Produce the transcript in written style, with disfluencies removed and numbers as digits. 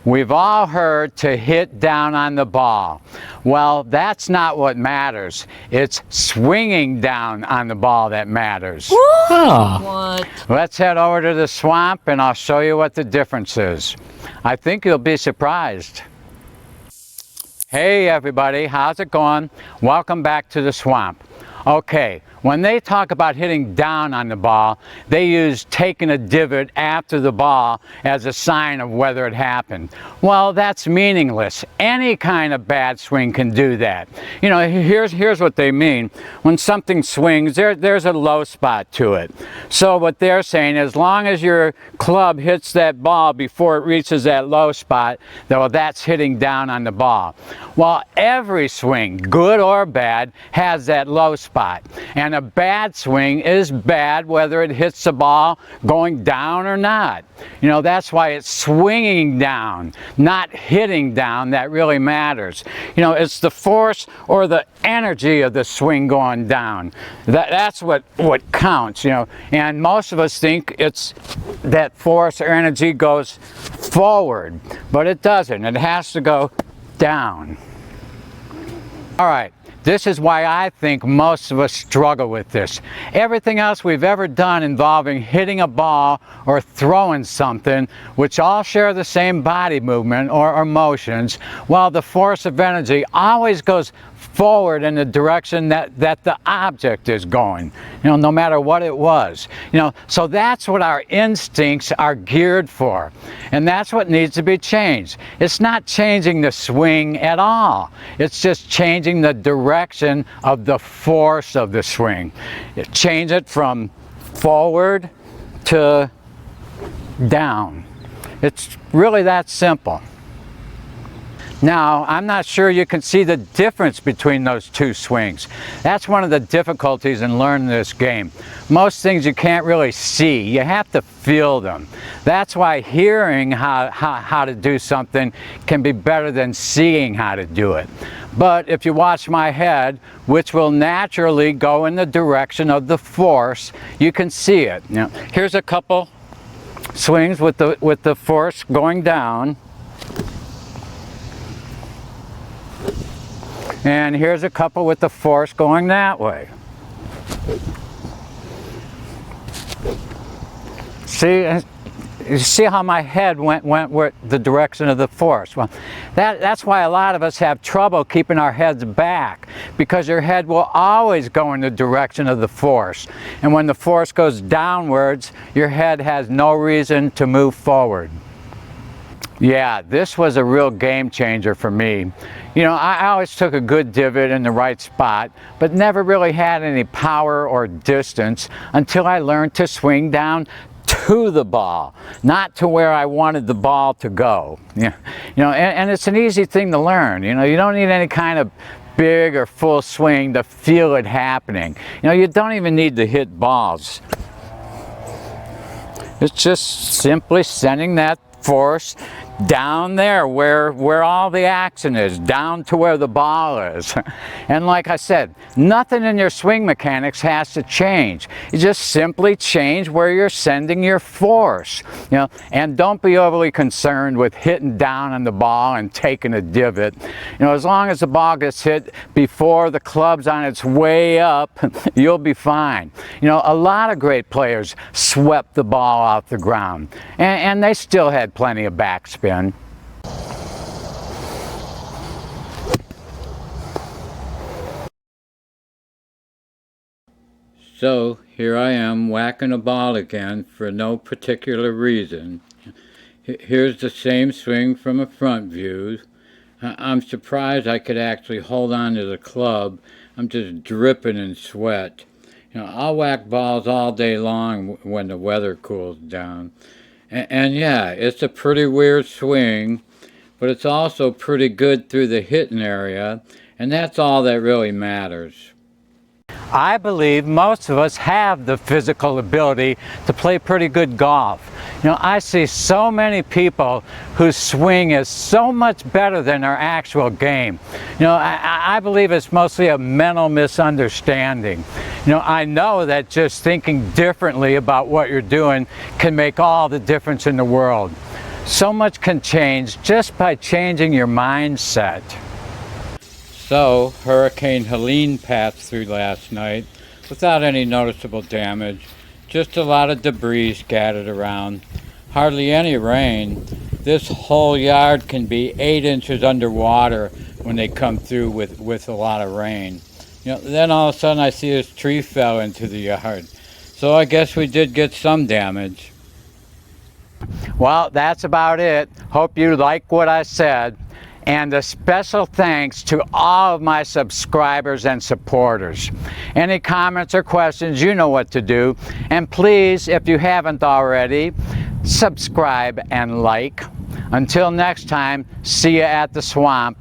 We've all heard to hit down on the ball. Well, that's not what matters. It's swinging down on the ball that matters. What? Let's head over to the swamp and I'll show you what the difference is. I think you'll be surprised. Hey everybody, how's it going? Welcome back to the swamp. Okay, when they talk about hitting down on the ball, they use taking a divot after the ball as a sign of whether it happened. Well, that's meaningless. Any kind of bad swing can do that. You know, here's what they mean. When something swings, there's a low spot to it. So what they're saying, as long as your club hits that ball before it reaches that low spot, well, that's hitting down on the ball. Well, every swing, good or bad, has that low spot. And a bad swing is bad whether it hits the ball going down or not. You know, that's why it's swinging down, not hitting down, that really matters. You know, it's the force or the energy of the swing going down. That's what counts, you know. And most of us think it's that force or energy goes forward, but it doesn't. It has to go down. All right. This is why I think most of us struggle with this. Everything else we've ever done involving hitting a ball or throwing something, which all share the same body movement or motions, well, the force of energy always goes forward in the direction that the object is going, you know, no matter what it was. You know, so that's what our instincts are geared for. And that's what needs to be changed. It's not changing the swing at all. It's just changing the direction of the force of the swing. Change it from forward to down. It's really that simple. Now, I'm not sure you can see the difference between those two swings. That's one of the difficulties in learning this game. Most things you can't really see. You have to feel them. That's why hearing how to do something can be better than seeing how to do it. But if you watch my head, which will naturally go in the direction of the force, you can see it. Now, here's a couple swings with the force going down. And here's a couple with the force going that way. See, you see how my head went with the direction of the force. Well, that's why a lot of us have trouble keeping our heads back, because your head will always go in the direction of the force. And when the force goes downwards, your head has no reason to move forward. Yeah, this was a real game changer for me. You know, I always took a good divot in the right spot, but never really had any power or distance until I learned to swing down to the ball, not to where I wanted the ball to go. Yeah, you know, and it's an easy thing to learn. You know, you don't need any kind of big or full swing to feel it happening. You know, you don't even need to hit balls. It's just simply sending that force down there where all the action is, down to where the ball is. And like I said, nothing in your swing mechanics has to change. You just simply change where you're sending your force. You know, and don't be overly concerned with hitting down on the ball and taking a divot. You know, as long as the ball gets hit before the club's on its way up, you'll be fine. You know, a lot of great players swept the ball off the ground, and they still had plenty of backspin. So here I am whacking a ball again for no particular reason. Here's the same swing from a front view. I'm surprised I could actually hold on to the club. I'm just dripping in sweat. You know, I'll whack balls all day long when the weather cools down. And yeah, it's a pretty weird swing, but it's also pretty good through the hitting area, and that's all that really matters. I believe most of us have the physical ability to play pretty good golf. You know, I see so many people whose swing is so much better than their actual game. You know, I believe it's mostly a mental misunderstanding. You know, I know that just thinking differently about what you're doing can make all the difference in the world. So much can change just by changing your mindset. So, Hurricane Helene passed through last night without any noticeable damage. Just a lot of debris scattered around. Hardly any rain. This whole yard can be 8 inches underwater when they come through with a lot of rain. You know, then all of a sudden I see this tree fell into the yard. So I guess we did get some damage. Well, that's about it. Hope you like what I said. And a special thanks to all of my subscribers and supporters. Any comments or questions, you know what to do. And please, if you haven't already, subscribe and like. Until next time, see you at the swamp.